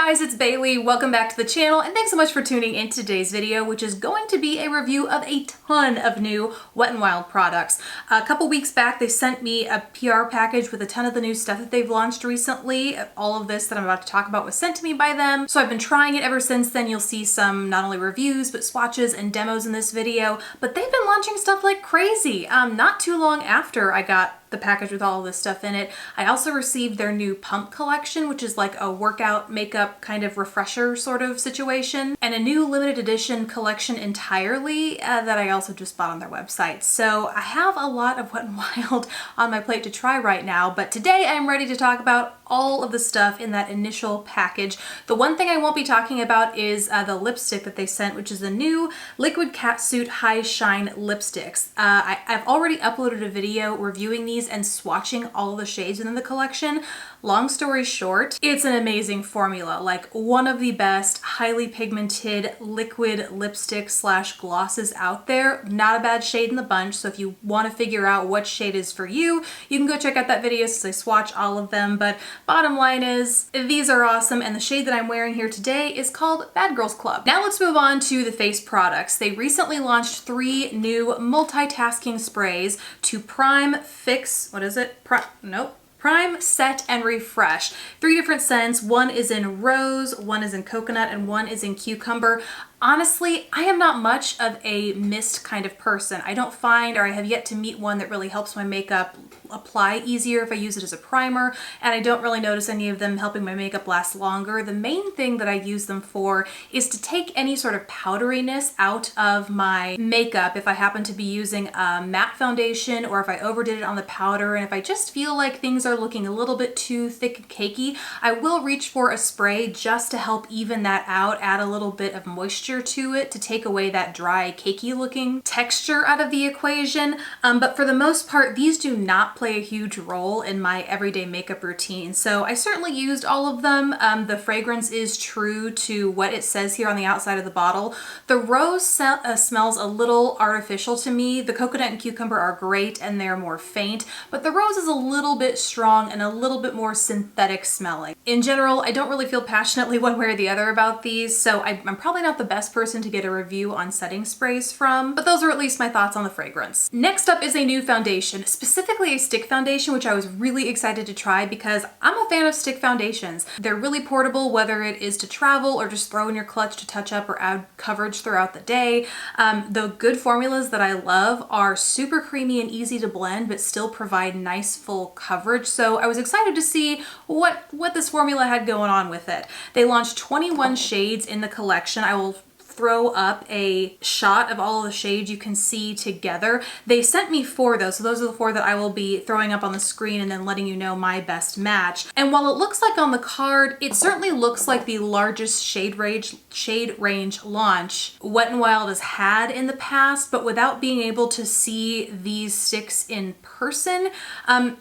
guys, it's Bailey. Welcome back to the channel and thanks so much for tuning in to today's video, which is going to be a review of a ton of new Wet n Wild products. A couple weeks back, they sent me a PR package with a ton of the new stuff that they've launched recently. All of this that I'm about to talk about was sent to me by them, so I've been trying it ever since then. You'll see some not only reviews, but swatches and demos in this video, but they've been launching stuff like crazy. Not too long after I got the package with all of this stuff in it, I also received their new pump collection, which is like a workout makeup kind of refresher sort of situation, and a new limited edition collection entirely that I also just bought on their website. So I have a lot of Wet n Wild on my plate to try right now, but today I'm ready to talk about all of the stuff in that initial package. The one thing I won't be talking about is the lipstick that they sent, which is the new Liquid Catsuit High Shine lipsticks. I've already uploaded a video reviewing these and swatching all of the shades within the collection. Long story short, it's an amazing formula, like one of the best highly pigmented liquid lipstick slash glosses out there. Not a bad shade in the bunch, so if you want to figure out what shade is for you, you can go check out that video since I swatch all of them. But bottom line is, these are awesome, and the shade that I'm wearing here today is called Bad Girls Club. Now let's move on to the face products. They recently launched 3 new multitasking sprays to prime, fix, what is it? Prime, set, and refresh. 3 different scents. One is in rose, one is in coconut, and one is in cucumber. Honestly, I am not much of a mist kind of person. I don't find, or I have yet to meet one that really helps my makeup apply easier if I use it as a primer, and I don't really notice any of them helping my makeup last longer. The main thing that I use them for is to take any sort of powderiness out of my makeup if I happen to be using a matte foundation or if I overdid it on the powder, and if I just feel like things are looking a little bit too thick and cakey, I will reach for a spray just to help even that out, add a little bit of moisture to it to take away that dry, cakey looking texture out of the equation. But for the most part, these do not play a huge role in my everyday makeup routine. So I certainly used all of them. The fragrance is true to what it says here on the outside of the bottle. The rose smells a little artificial to me. The coconut and cucumber are great and they're more faint, but the rose is a little bit strong and a little bit more synthetic smelling. In general, I don't really feel passionately one way or the other about these, so I'm probably not the best person to get a review on setting sprays from, but those are at least my thoughts on the fragrance. Next up is a new foundation, specifically a stick foundation, which I was really excited to try because I'm a fan of stick foundations. They're really portable, whether it is to travel or just throw in your clutch to touch up or add coverage throughout the day. The good formulas that I love are super creamy and easy to blend, but still provide nice full coverage. So I was excited to see what this formula had going on with it. They launched 21 shades in the collection. I will throw up a shot of all of the shades you can see together. They sent me 4 though, so those are the 4 that I will be throwing up on the screen and then letting you know my best match. And while it looks like on the card, it certainly looks like the largest shade range launch Wet n Wild has had in the past, but without being able to see these sticks in person,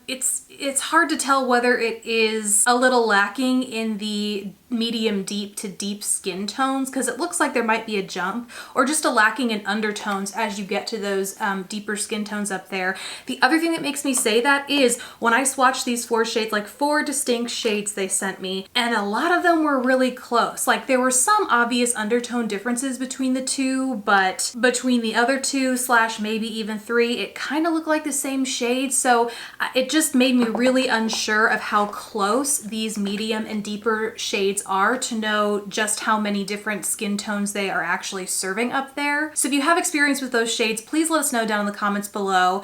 it's hard to tell whether it is a little lacking in the medium deep to deep skin tones, because it looks like there might be a jump, or just a lacking in undertones as you get to those deeper skin tones up there. The other thing that makes me say that is when I swatched these 4 shades, like 4 distinct shades they sent me, and a lot of them were really close. Like there were some obvious undertone differences between the 2, but between the other 2 / maybe even 3, it kind of looked like the same shade. So it just made me really unsure of how close these medium and deeper shades are to know just how many different skin tones they are actually serving up there. So if you have experience with those shades, please let us know down in the comments below.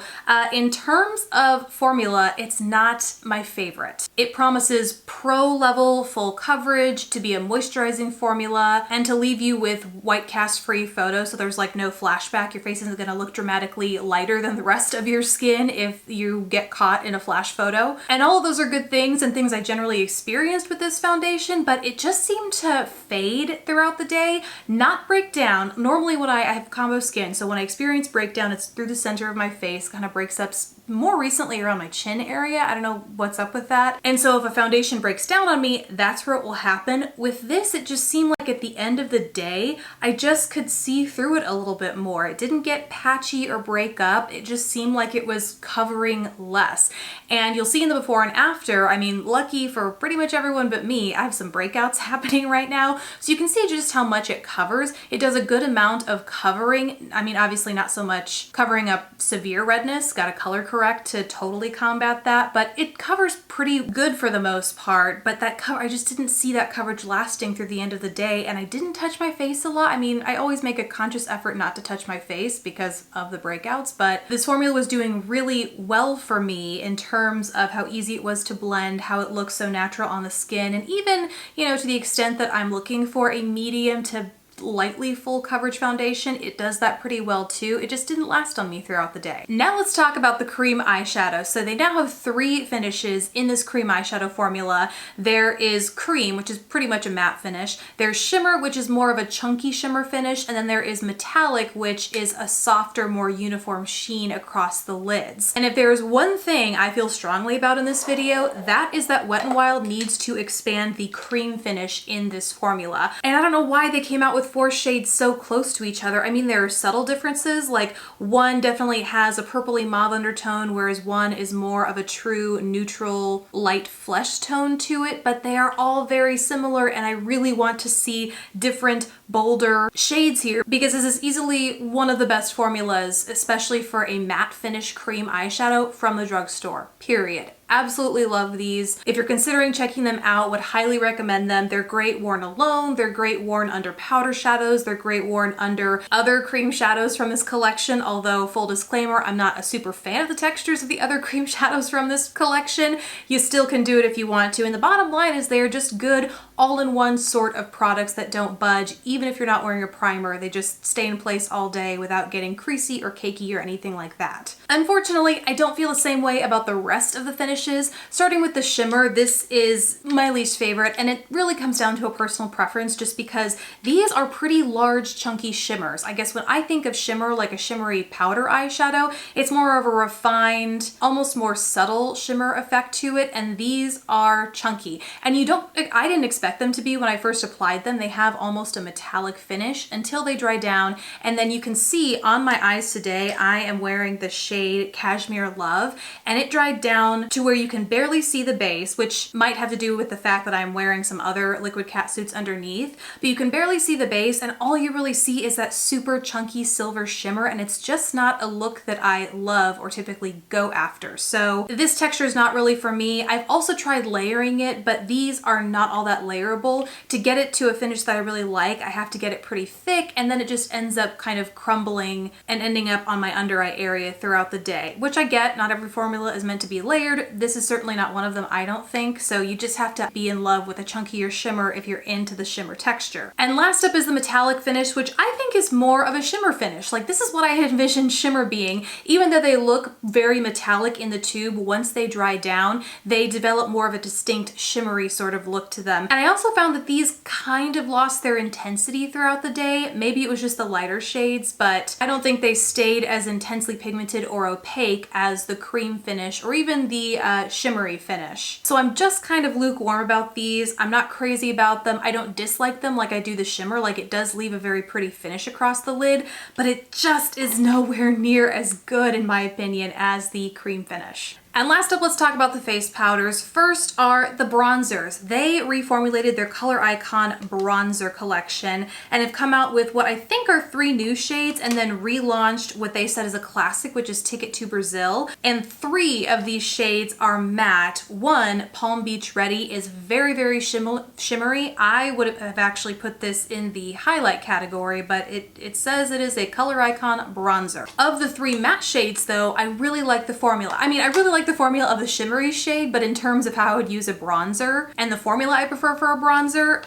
In terms of formula, it's not my favorite. It promises pro level full coverage, to be a moisturizing formula, and to leave you with white cast free photos, so there's like no flashback. Your face isn't gonna look dramatically lighter than the rest of your skin if you get caught in a flash photo. And all of those are good things and things I generally experienced with this foundation, but it just seemed to fade throughout the day, not break down. Normally when I have combo skin, so when I experience breakdown, it's through the center of my face, kind of breaks up more recently around my chin area. I don't know what's up with that. And so if a foundation breaks down on me, that's where it will happen. With this, it just seemed like at the end of the day, I just could see through it a little bit more. It didn't get patchy or break up. It just seemed like it was covering less. And you'll see in the before and after, I mean, lucky for pretty much everyone but me, I have some breakouts happening right now. So you can see just how much it covers. It does a good amount of covering. I mean, obviously not so much covering up severe redness, got to color correct to totally combat that, but it covers pretty good for the most part. But that cover, I just didn't see that coverage lasting through the end of the day, and I didn't touch my face a lot. I mean, I always make a conscious effort not to touch my face because of the breakouts, but this formula was doing really well for me in terms of how easy it was to blend, how it looks so natural on the skin, and even, you know, to the extent that I'm looking for a medium to lightly full coverage foundation, it does that pretty well too. It just didn't last on me throughout the day. Now let's talk about the cream eyeshadow. So they now have 3 finishes in this cream eyeshadow formula. There is cream, which is pretty much a matte finish. There's shimmer, which is more of a chunky shimmer finish. And then there is metallic, which is a softer, more uniform sheen across the lids. And if there's one thing I feel strongly about in this video, that is that Wet n Wild needs to expand the cream finish in this formula. And I don't know why they came out with 4 shades so close to each other. I mean, there are subtle differences, like one definitely has a purpley mauve undertone, whereas one is more of a true neutral light flesh tone to it, but they are all very similar, and I really want to see different, bolder shades here because this is easily one of the best formulas, especially for a matte finish cream eyeshadow from the drugstore, period. Absolutely love these. If you're considering checking them out, would highly recommend them. They're great worn alone. They're great worn under powder shadows. They're great worn under other cream shadows from this collection. Although, full disclaimer, I'm not a super fan of the textures of the other cream shadows from this collection. You still can do it if you want to. And the bottom line is they are just good all-in-one sort of products that don't budge. Even if you're not wearing a primer, they just stay in place all day without getting creasy or cakey or anything like that. Unfortunately, I don't feel the same way about the rest of the finishes. Starting with the shimmer, this is my least favorite, and it really comes down to a personal preference just because these are pretty large, chunky shimmers. I guess when I think of shimmer, like a shimmery powder eyeshadow, it's more of a refined, almost more subtle shimmer effect to it, and these are chunky. And I didn't expect them to be when I first applied them. They have almost a metallic finish until they dry down, and then you can see on my eyes today, I am wearing the shade Cashmere Love, and it dried down to where you can barely see the base, which might have to do with the fact that I'm wearing some other liquid catsuits underneath, but you can barely see the base, and all you really see is that super chunky silver shimmer, and it's just not a look that I love or typically go after. So this texture is not really for me. I've also tried layering it, but these are not all that layerable. To get it to a finish that I really like, I have to get it pretty thick, and then it just ends up kind of crumbling and ending up on my under eye area throughout the day, which I get. Not every formula is meant to be layered. This is certainly not one of them, I don't think, so you just have to be in love with a chunkier shimmer if you're into the shimmer texture. And last up is the metallic finish, which I think is more of a shimmer finish. Like, this is what I had envisioned shimmer being. Even though they look very metallic in the tube, once they dry down, they develop more of a distinct shimmery sort of look to them. And I also found that these kind of lost their intensity throughout the day. Maybe it was just the lighter shades, but I don't think they stayed as intensely pigmented or opaque as the cream finish or even the shimmery finish. So I'm just kind of lukewarm about these. I'm not crazy about them. I don't dislike them like I do the shimmer. Like, it does leave a very pretty finish across the lid, but it just is nowhere near as good, in my opinion, as the cream finish. And last up, let's talk about the face powders. First are the bronzers. They reformulated their Color Icon bronzer collection and have come out with what I think are 3 new shades and then relaunched what they said is a classic, which is Ticket to Brazil. And 3 of these shades are matte. One, Palm Beach Ready, is very, very shimmery. I would have actually put this in the highlight category, but it says it is a Color Icon bronzer. Of the 3 matte shades though, I really like the formula. I mean, I really like like the formula of the shimmery shade, but in terms of how I would use a bronzer and the formula I prefer for a bronzer,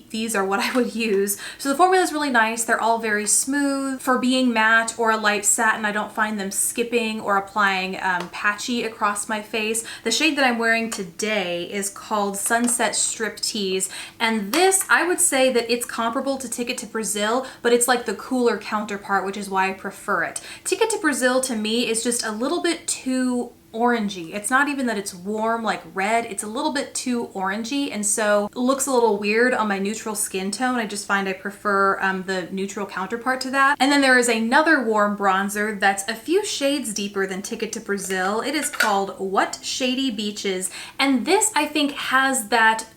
these are what I would use. So the formula is really nice. They're all very smooth. For being matte or a light satin, I don't find them skipping or applying patchy across my face. The shade that I'm wearing today is called Sunset Striptease, and this, I would say that it's comparable to Ticket to Brazil, but it's like the cooler counterpart, which is why I prefer it. Ticket to Brazil to me is just a little bit too orangey. It's not even that it's warm like red, it's a little bit too orangey, and so it looks a little weird on my neutral skin tone. I just find I prefer the neutral counterpart to that. And then there is another warm bronzer that's a few shades deeper than Ticket to Brazil. It is called What Shady Beaches, and this I think has that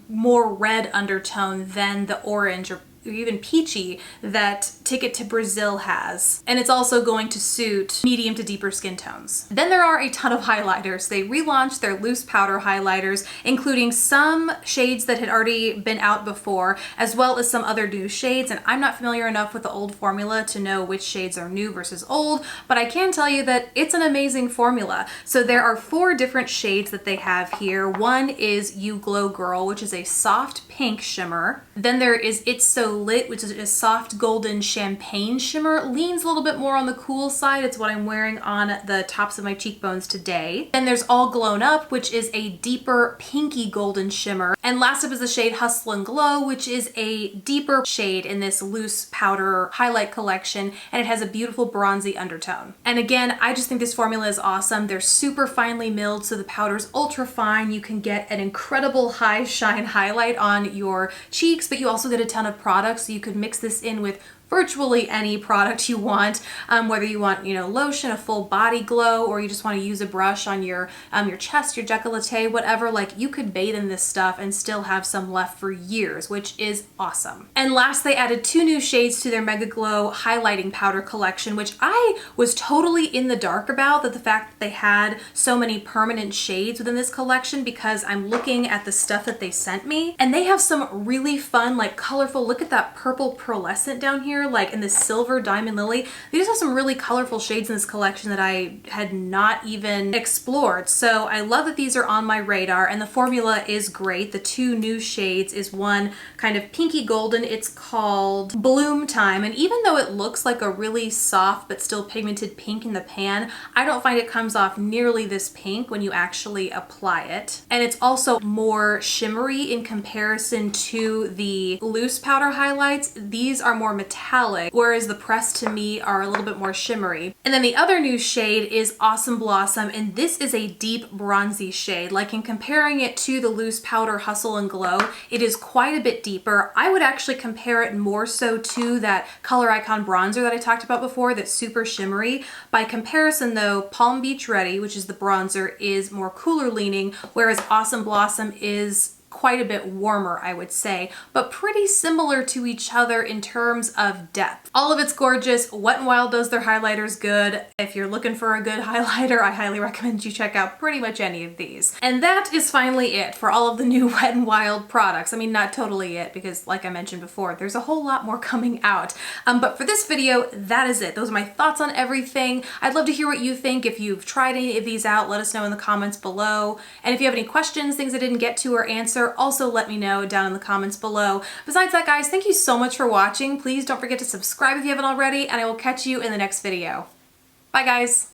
more red undertone than the orange or even peachy that Ticket to Brazil has. And it's also going to suit medium to deeper skin tones. Then there are a ton of highlighters. They relaunched their loose powder highlighters, including some shades that had already been out before, as well as some other new shades. And I'm not familiar enough with the old formula to know which shades are new versus old, but I can tell you that it's an amazing formula. So there are 4 different shades that they have here. One is You Glow Girl, which is a soft pink shimmer. Then there is It's So Lit, which is a soft golden champagne shimmer. Leans a little bit more on the cool side. It's what I'm wearing on the tops of my cheekbones today. Then there's All Glown Up, which is a deeper pinky golden shimmer. And last up is the shade Hustle and Glow, which is a deeper shade in this loose powder highlight collection, and it has a beautiful bronzy undertone. And again, I just think this formula is awesome. They're super finely milled, so the powder's ultra fine. You can get an incredible high shine highlight on your cheeks, but you also get a ton of product, so you could mix this in with virtually any product you want, whether you want, you know, lotion, a full body glow, or you just want to use a brush on your chest, your décolleté, whatever. Like, you could bathe in this stuff and still have some left for years, which is awesome. And last, they added 2 new shades to their Mega Glow highlighting powder collection, which I was totally in the dark about, that the fact that they had so many permanent shades within this collection, because I'm looking at the stuff that they sent me, and they have some really fun, like, colorful, look at that purple pearlescent down here, like in this silver diamond lily. They just have some really colorful shades in this collection that I had not even explored. So I love that these are on my radar, and the formula is great. The 2 new shades is one kind of pinky golden. It's called Bloom Time, and even though it looks like a really soft but still pigmented pink in the pan, I don't find it comes off nearly this pink when you actually apply it. And it's also more shimmery in comparison to the loose powder highlights. These are more metallic, whereas the pressed to me are a little bit more shimmery. And then the other new shade is Awesome Blossom, and this is a deep bronzy shade. Like, in comparing it to the loose powder Hustle and Glow, it is quite a bit deeper. I would actually compare it more so to that Color Icon bronzer that I talked about before, that's super shimmery. By comparison though, Palm Beach Ready, which is the bronzer, is more cooler leaning, whereas Awesome Blossom is quite a bit warmer, I would say, but pretty similar to each other in terms of depth. All of it's gorgeous. Wet n Wild does their highlighters good. If you're looking for a good highlighter, I highly recommend you check out pretty much any of these. And that is finally it for all of the new Wet n Wild products. I mean, not totally it, because like I mentioned before, there's a whole lot more coming out. But for this video, that is it. Those are my thoughts on everything. I'd love to hear what you think. If you've tried any of these out, let us know in the comments below. And if you have any questions, things I didn't get to or answer, also let me know down in the comments below. Besides that, guys, thank you so much for watching. Please don't forget to subscribe if you haven't already, and I will catch you in the next video. Bye, guys.